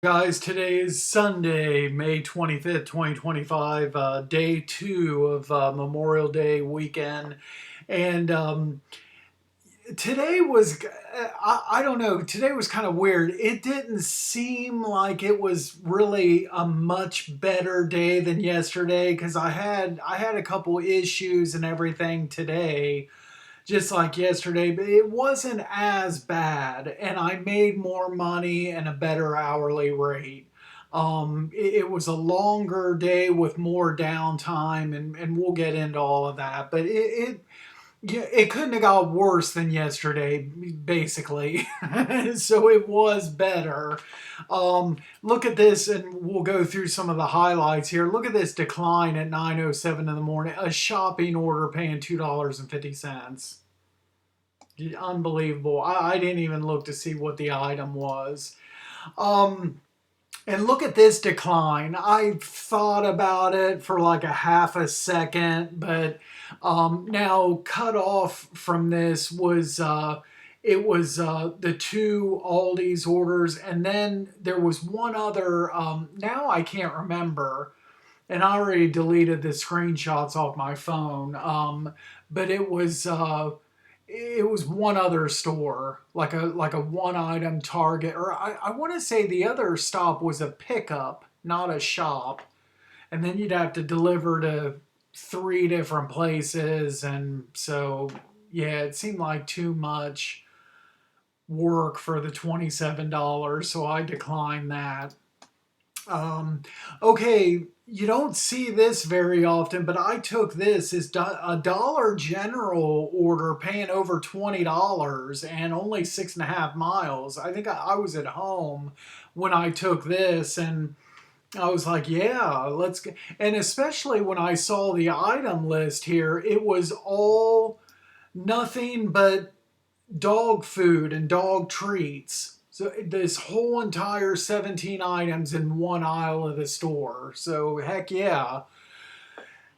Guys, today is Sunday, May 25th, 2025, day two of Memorial Day weekend. And today was, I don't know, today was kind of weird. It didn't seem like it was really a much better day than yesterday because I had a couple issues and everything today just like yesterday, but it wasn't as bad, and I made more money and a better hourly rate. It was a longer day with more downtime, and we'll get into all of that. But yeah, it couldn't have got worse than yesterday, basically. So it was better. Look at this, and we'll go through some of the highlights here. Look at this decline at 9:07 in the morning. A shopping order paying $2.50. Unbelievable. I didn't even look to see what the item was. Um, and look at this decline. I thought about it for like a half a second, but now cut off from this was it was the two Aldi's orders, and then there was one other. Now I can't remember, and I already deleted the screenshots off my phone. But it was one other store, like a one item Target, or I want to say the other stop was a pickup, not a shop, and then you'd have to deliver to three different places, and so yeah, it seemed like too much work for the $27, so I declined that. Um, okay, you don't see this very often, but I took this as a Dollar General order paying over $20 and only 6.5 miles. I think I was at home when I took this, and I was like, yeah, let's get. And especially when I saw the item list here, it was all nothing but dog food and dog treats. So this whole entire 17 items in one aisle of the store. So heck yeah.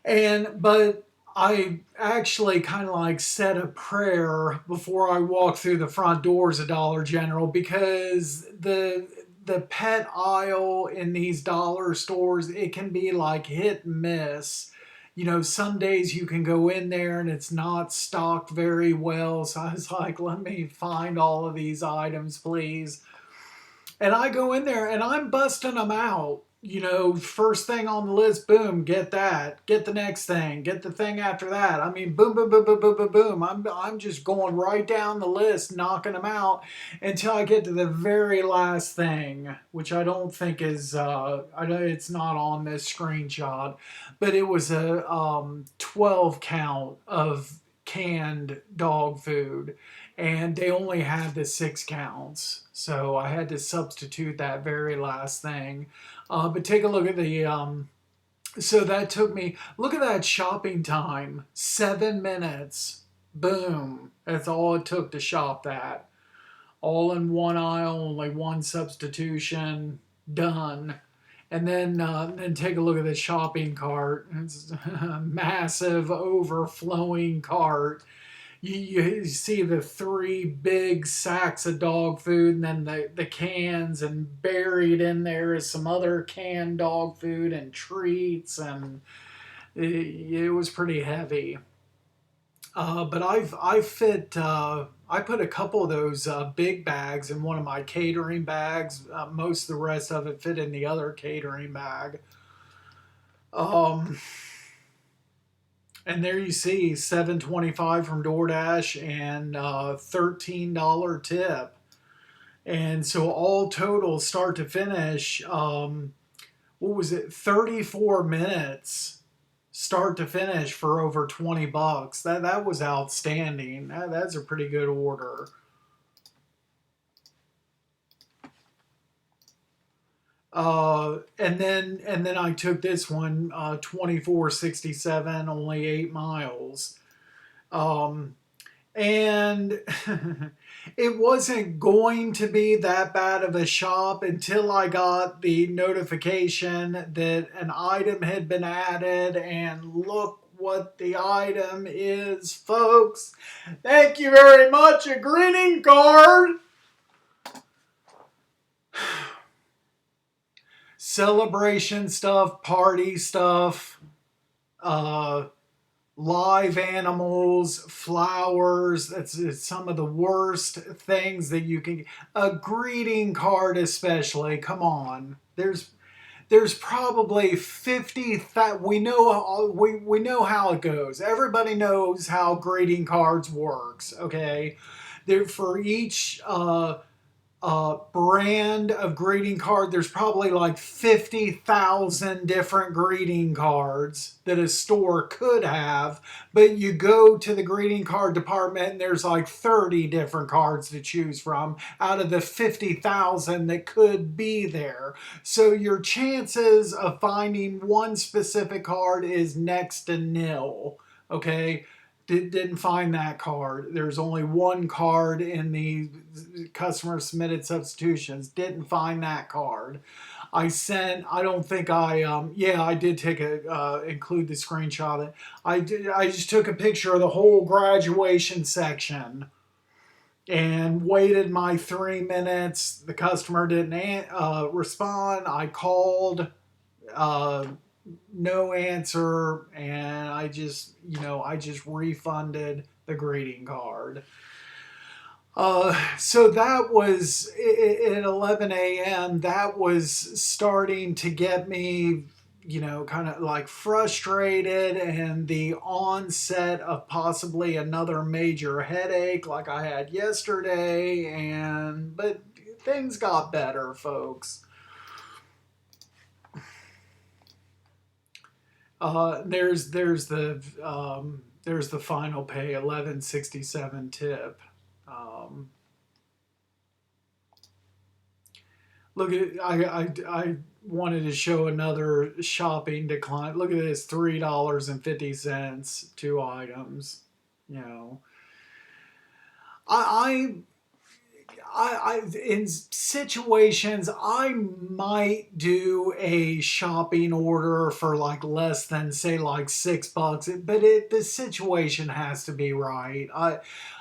But I actually kind of like said a prayer before I walked through the front doors of Dollar General because the pet aisle in these dollar stores, it can be like hit and miss. Some days you can go in there and it's not stocked very well. So I was like, let me find all of these items, please. And I go in there and I'm busting them out. First thing on the list, boom, get that. Get the next thing. Get the thing after that. I mean, boom, boom, boom, boom, boom, boom, boom. I'm just going right down the list, knocking them out until I get to the very last thing, which I don't think is, I know it's not on this screenshot, but it was a 12 count of canned dog food, and they only had the 6 counts. So I had to substitute that very last thing. But take a look at so that took me, look at that shopping time, 7 minutes. Boom. That's all it took to shop that. All in one aisle, only one substitution, done. And then take a look at the shopping cart. It's a massive overflowing cart. You see the three big sacks of dog food, and then the cans, and buried in there is some other canned dog food and treats, and it was pretty heavy. But I put a couple of those big bags in one of my catering bags. Most of the rest of it fit in the other catering bag. Um, And there you see 7.25 from DoorDash and $13 tip. And so all total, start to finish, what was it? 34 minutes start to finish for over $20. That was outstanding. That's a pretty good order. And then I took this one, 24.67, only 8 miles. Um, and it wasn't going to be that bad of a shop until I got the notification that an item had been added, and look what the item is, folks. Thank you very much. A greeting card. Celebration stuff, party stuff, uh, live animals, flowers. It's some of the worst things that you can. A greeting card, especially. Come on, there's probably 50 that we know how it goes. Everybody knows how greeting cards works. Okay, there for each brand of greeting card, there's probably like 50,000 different greeting cards that a store could have, but you go to the greeting card department and there's like 30 different cards to choose from out of the 50,000 that could be there. So your chances of finding one specific card is next to nil. Okay, didn't find that card. There's only one card in the customer submitted substitutions. Didn't find that card. I don't think yeah, I did take include the screenshot of it. I just took a picture of the whole graduation section and waited my 3 minutes. The customer didn't respond. I called, uh, no answer, and I just refunded the greeting card. So that was at 11 a.m. That was starting to get me, kind of like frustrated, and the onset of possibly another major headache like I had yesterday. But things got better, folks. There's the final pay 1167 tip. Um, Look at I wanted to show another shopping decline. Look at this, $3.50, two items. You know, I in situations I might do a shopping order for like less than say like $6, but the situation has to be right. I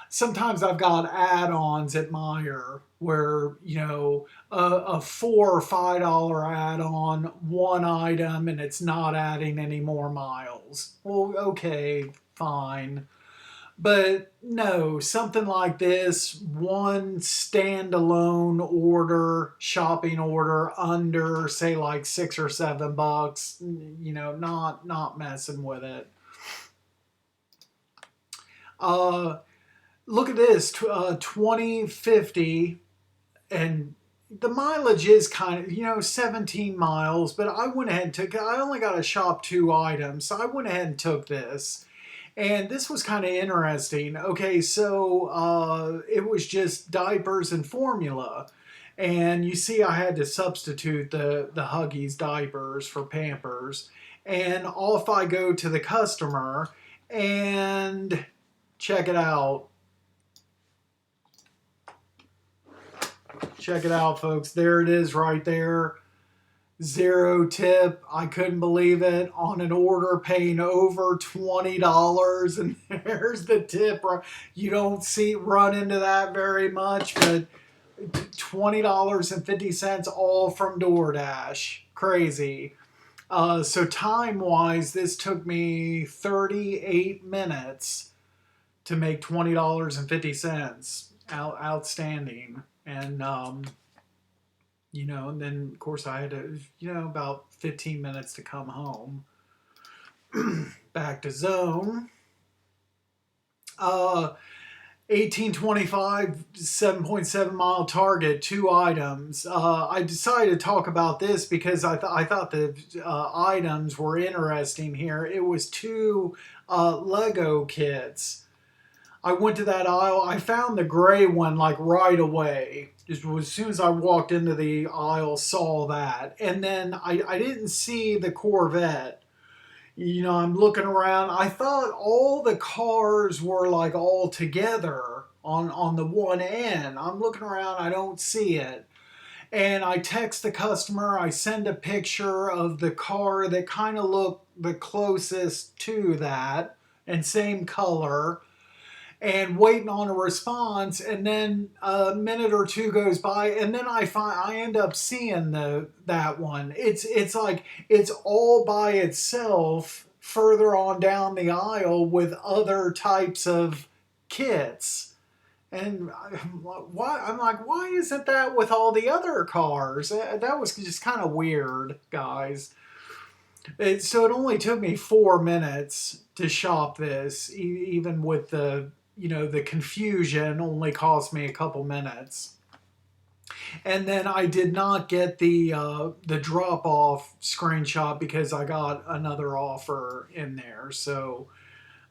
Sometimes I've got add-ons at Meijer where a $4 or $5 add-on, one item, and it's not adding any more miles. Well, okay, fine. But no, something like this, one standalone order, shopping order under say like $6 or $7, not messing with it. Uh, Look at this, 2050, and the mileage is kind of 17 miles, but I went ahead and took. I only got to shop two items, so I went ahead and took this. And this was kind of interesting. Okay, so it was just diapers and formula. And you see, I had to substitute the Huggies diapers for Pampers. And off I go to the customer, and check it out. Check it out, folks. There it is right there. Zero tip. I couldn't believe it. On an order paying over $20. And there's the tip. You don't see run into that very much, but $20.50 all from DoorDash. Crazy. So time wise, this took me 38 minutes to make $20.50. Outstanding. And and then of course I had to, about 15 minutes to come home. Back to zone. 1825, 7.7 mile target, two items. I decided to talk about this because I thought the items were interesting here. It was two Lego kits. I went to that aisle. I found the gray one like right away. Just as soon as I walked into the aisle, saw that. And then I didn't see the Corvette. I'm looking around. I thought all the cars were like all together on the one end. I'm looking around. I don't see it. And I text the customer. I send a picture of the car that kind of looked the closest to that and same color. and waiting on a response, and then a minute or two goes by, and then I end up seeing that one. It's like it's all by itself further on down the aisle with other types of kits. And I'm like, why isn't that with all the other cars? That was just kind of weird, guys. So it only took me 4 minutes to shop this, even with the confusion only cost me a couple minutes. And then I did not get the drop off screenshot because I got another offer in there. So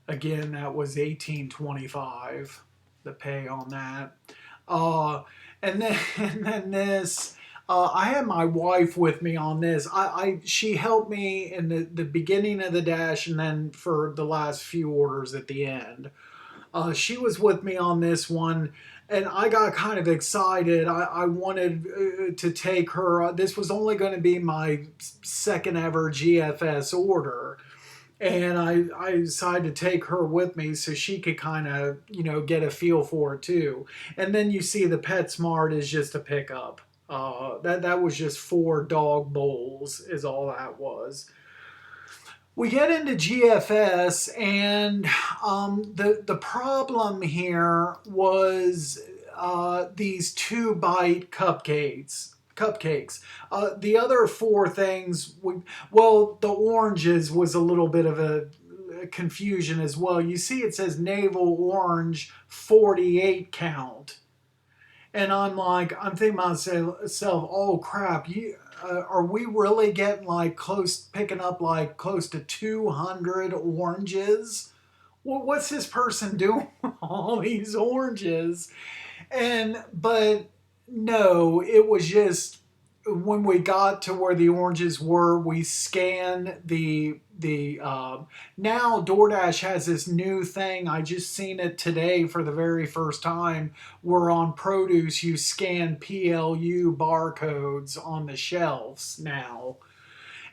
again, that was 18.25, the pay on that. Uh, and then and then this. I had my wife with me on this. She helped me in the beginning of the dash and then for the last few orders at the end. She was with me on this one, and I got kind of excited. I wanted to take her. This was only going to be my second ever GFS order. And I decided to take her with me so she could kind of, get a feel for it too. And then you see the PetSmart is just a pickup. That was just 4 dog bowls is all that was. We get into GFS, and the problem here was these 2 bite cupcakes. Cupcakes. The other 4 things, well, the oranges was a little bit of a confusion as well. You see, it says navel orange 48 count. And I'm thinking to myself, oh crap, are we really getting picking up like close to 200 oranges? Well, what's this person doing with all these oranges? But no, it was just when we got to where the oranges were, we scanned now DoorDash has this new thing. I just seen it today for the very first time. Where on produce you scan PLU barcodes on the shelves now.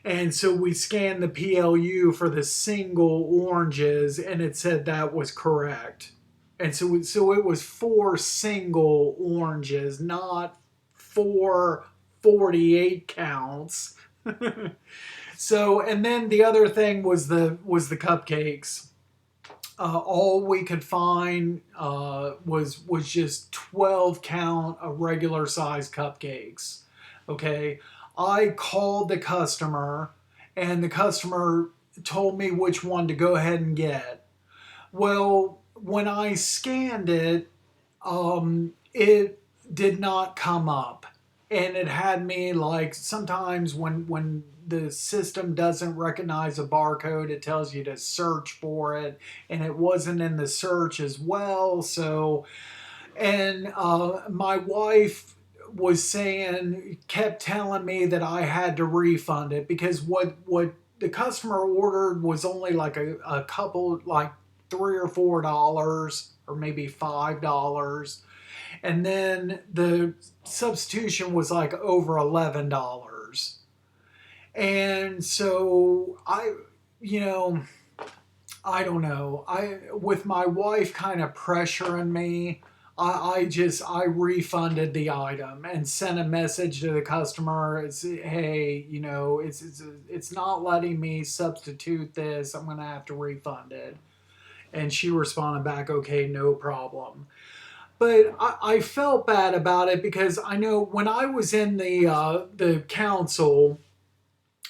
And so we scanned the PLU for the single oranges, and it said that was correct. And so it was 4 single oranges, not 4 48 counts. So, and then the other thing was the cupcakes. All we could find was just 12 count of regular size cupcakes. Okay, I called the customer, and the customer told me which one to go ahead and get. Well, when I scanned it, it did not come up, and it had me like sometimes when the system doesn't recognize a barcode, it tells you to search for it, and it wasn't in the search as well. So, and my wife kept telling me that I had to refund it because what the customer ordered was only like a couple, like $3 or $4 or maybe $5, and then the substitution was like over $11. And so I don't know. With my wife kind of pressuring me, I refunded the item and sent a message to the customer. Hey, it's not letting me substitute this. I'm gonna have to refund it. And she responded back, okay, no problem. But I felt bad about it because I know when I was in the council,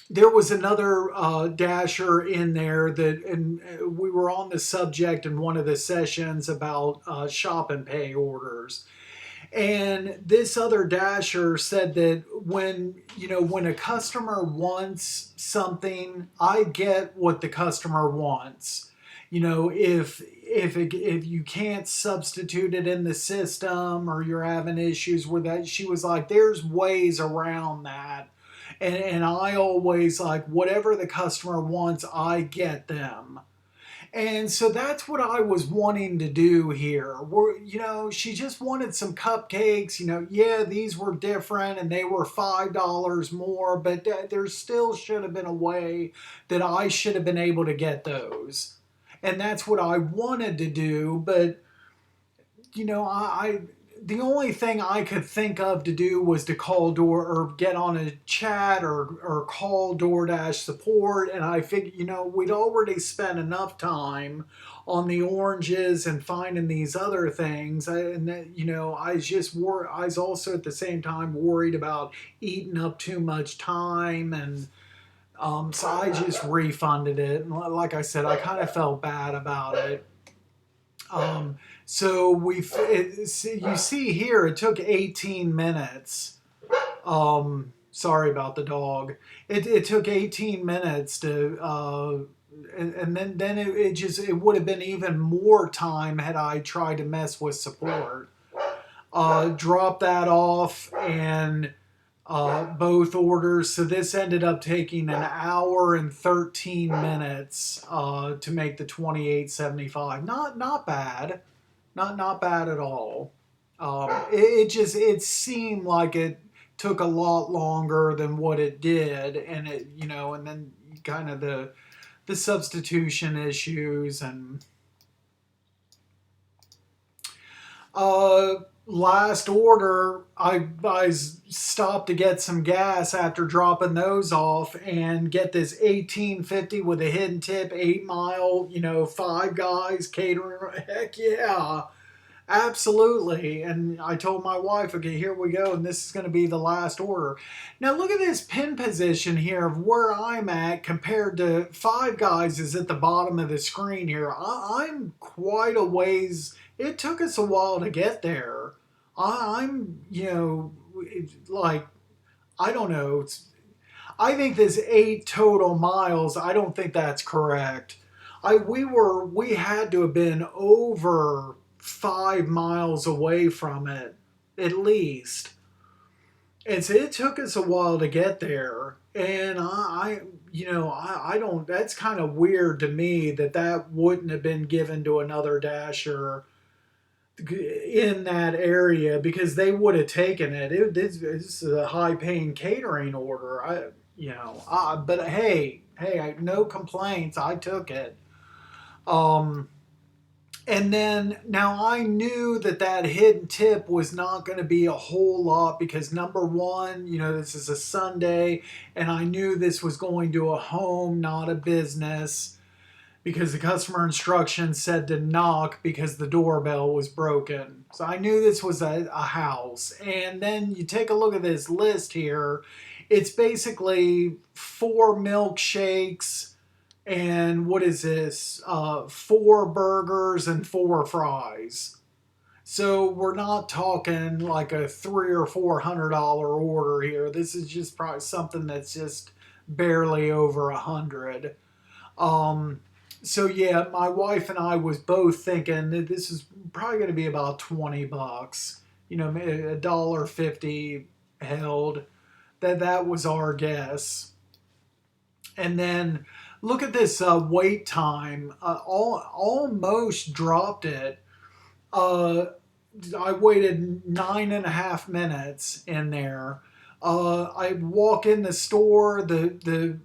there was another dasher in there and we were on the subject in one of the sessions about shop and pay orders. And this other dasher said that when a customer wants something, I get what the customer wants. If you can't substitute it in the system or you're having issues with that, she was like, there's ways around that. And I always like whatever the customer wants, I get them. And so that's what I was wanting to do here. She just wanted some cupcakes. Yeah, these were different and they were $5 more, but there still should have been a way that I should have been able to get those. And that's what I wanted to do, but the only thing I could think of to do was to call door or get on a chat or call DoorDash support. And I figured, we'd already spent enough time on the oranges and finding these other things. And that, I was also at the same time worried about eating up too much time. And so I just refunded it. And like I said, I kind of felt bad about it. So you see here, it took 18 minutes. Sorry about the dog. It took 18 minutes to, and then it would have been even more time had I tried to mess with support. Drop that off and both orders. So this ended up taking an hour and 13 minutes to make the 28.75. Not bad. Not bad at all. It seemed like it took a lot longer than what it did, and and then kind of the substitution issues and uh, last order. I stopped to get some gas after dropping those off and get this 18.50 with a hidden tip, 8 mile. Five Guys catering. Heck yeah. Absolutely. And I told my wife, okay, here we go. And this is going to be the last order. Now, look at this pin position here of where I'm at compared to Five Guys is at the bottom of the screen here. I'm quite a ways. It took us a while to get there. I'm, like, I don't know. I think this 8 total miles, I don't think that's correct. We had to have been over 5 miles away from it, at least. And so it took us a while to get there. And I don't, that's kind of weird to me that wouldn't have been given to another dasher in that area because they would have taken it. This is a high paying catering order. But hey, no complaints. I took it. Um, And then now I knew that hidden tip was not going to be a whole lot because number one, this is a Sunday and I knew this was going to a home, not a business because the customer instructions said to knock because the doorbell was broken. So I knew this was a house. And then you take a look at this list here. It's basically 4 milkshakes, and what is this? 4 burgers and 4 fries. So we're not talking like a $300 or $400 order here. This is just probably something that's just barely over 100. So yeah, my wife and I was both thinking that this is probably going to be about $20. $1.50 held. That was our guess. And then look at this wait time. Almost dropped it. I waited 9.5 minutes in there. I walk in the store. The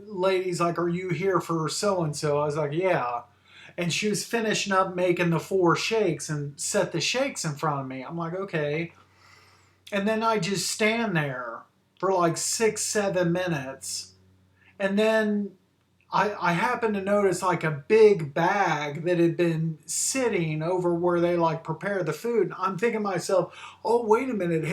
lady's like, "Are you here for so and so?" I was like, "Yeah." And she was finishing up making the 4 shakes and set the shakes in front of me. I'm like, "Okay." And then I just stand there for like 6, 7 minutes. And then I happened to notice like a big bag that had been sitting over where they like prepare the food. I'm thinking to myself, oh, wait a minute.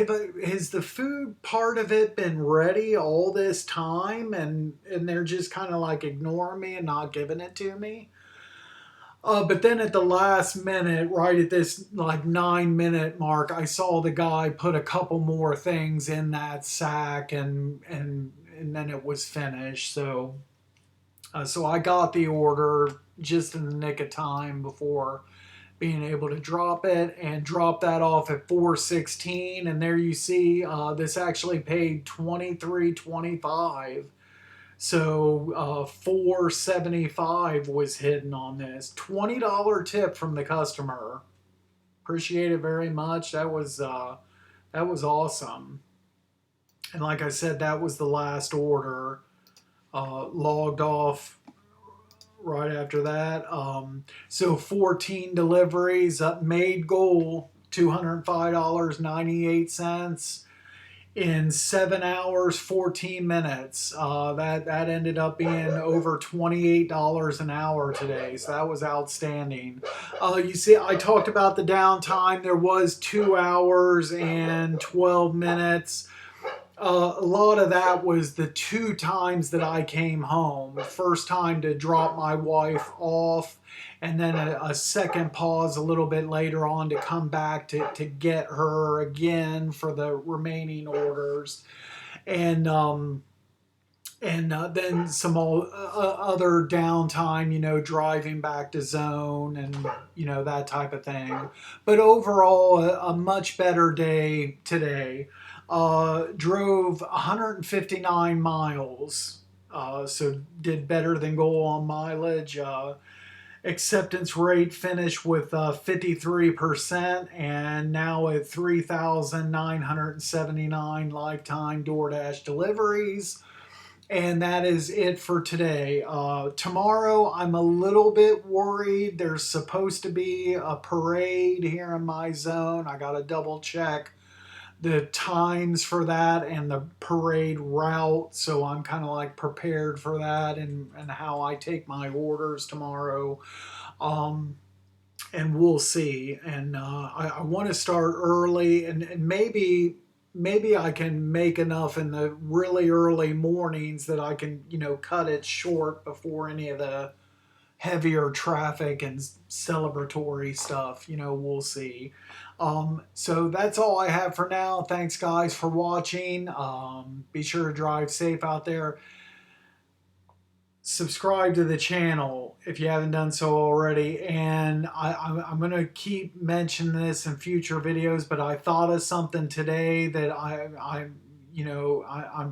Has the food part of it been ready all this time? And they're just kind of like ignoring me and not giving it to me. But then at the last minute, right at this like 9 minute mark, I saw the guy put a couple more things in that sack and then it was finished. So I got the order just in the nick of time before being able to drop it and drop that off at 4:16. And there you see, this actually paid 23.25. So 4.75 was hidden on this. $20 tip from the customer. Appreciate it very much. That was awesome. And like I said, that was the last order. Logged off right after that. So 14 deliveries, made goal $205.98 in 7 hours 14 minutes. That ended up being over $28 an hour today, so that was outstanding. You see, I talked about the downtime. There was 2 hours and 12 minutes. A lot of that was the 2 times that I came home. First time to drop my wife off, and then a second pause a little bit later on to come back to get her again for the remaining orders. And then some other downtime, driving back to zone and, that type of thing. But overall, a much better day today. Drove 159 miles, so did better than goal on mileage. Acceptance rate finished with 53% and now at 3,979 lifetime DoorDash deliveries. And that is it for today. Tomorrow, I'm a little bit worried. There's supposed to be a parade here in my zone. I got to double check the times for that and the parade route. So I'm kind of like prepared for that and how I take my orders tomorrow. And we'll see. And I want to start early and maybe I can make enough in the really early mornings that I can, cut it short before any of the heavier traffic and celebratory stuff. We'll see. So that's all I have for now. Thanks, guys, for watching. Be sure to drive safe out there. Subscribe to the channel if you haven't done so already, and I'm going to keep mentioning this in future videos, but I thought of something today that I'm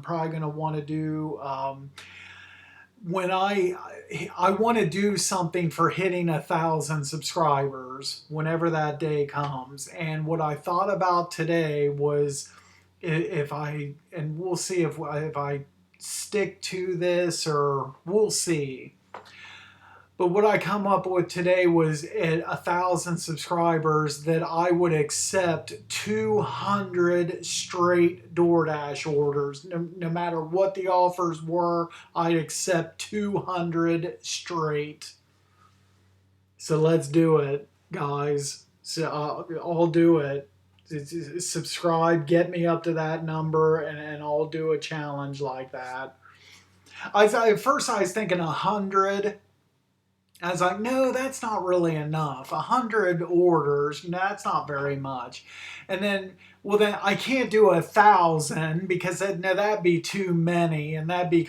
probably going to want to do. When I want to do something for hitting 1,000 subscribers whenever that day comes, and what I thought about today was and we'll see if I stick to this, or we'll see. But what I come up with today was at 1,000 subscribers that I would accept 200 straight DoorDash orders. No matter what the offers were, I'd accept 200 straight. So let's do it, guys. So I'll do it. Subscribe, get me up to that number, and I'll do a challenge like that. At first I was thinking 100. I was like, no, that's not really enough. 100 orders, that's not very much. And then, then I can't do 1,000 because that'd be too many, and that'd be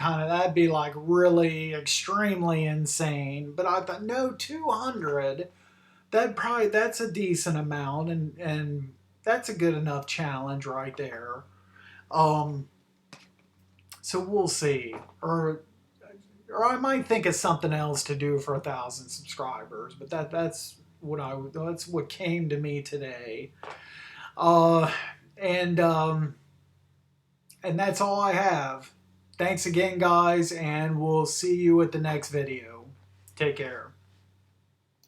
like really extremely insane. But I thought, no, 200. That's a decent amount, and that's a good enough challenge right there. So we'll see. Or I might think of something else to do for 1,000 subscribers, but that's what came to me today. And that's all I have. Thanks again, guys, and we'll see you at the next video. Take care.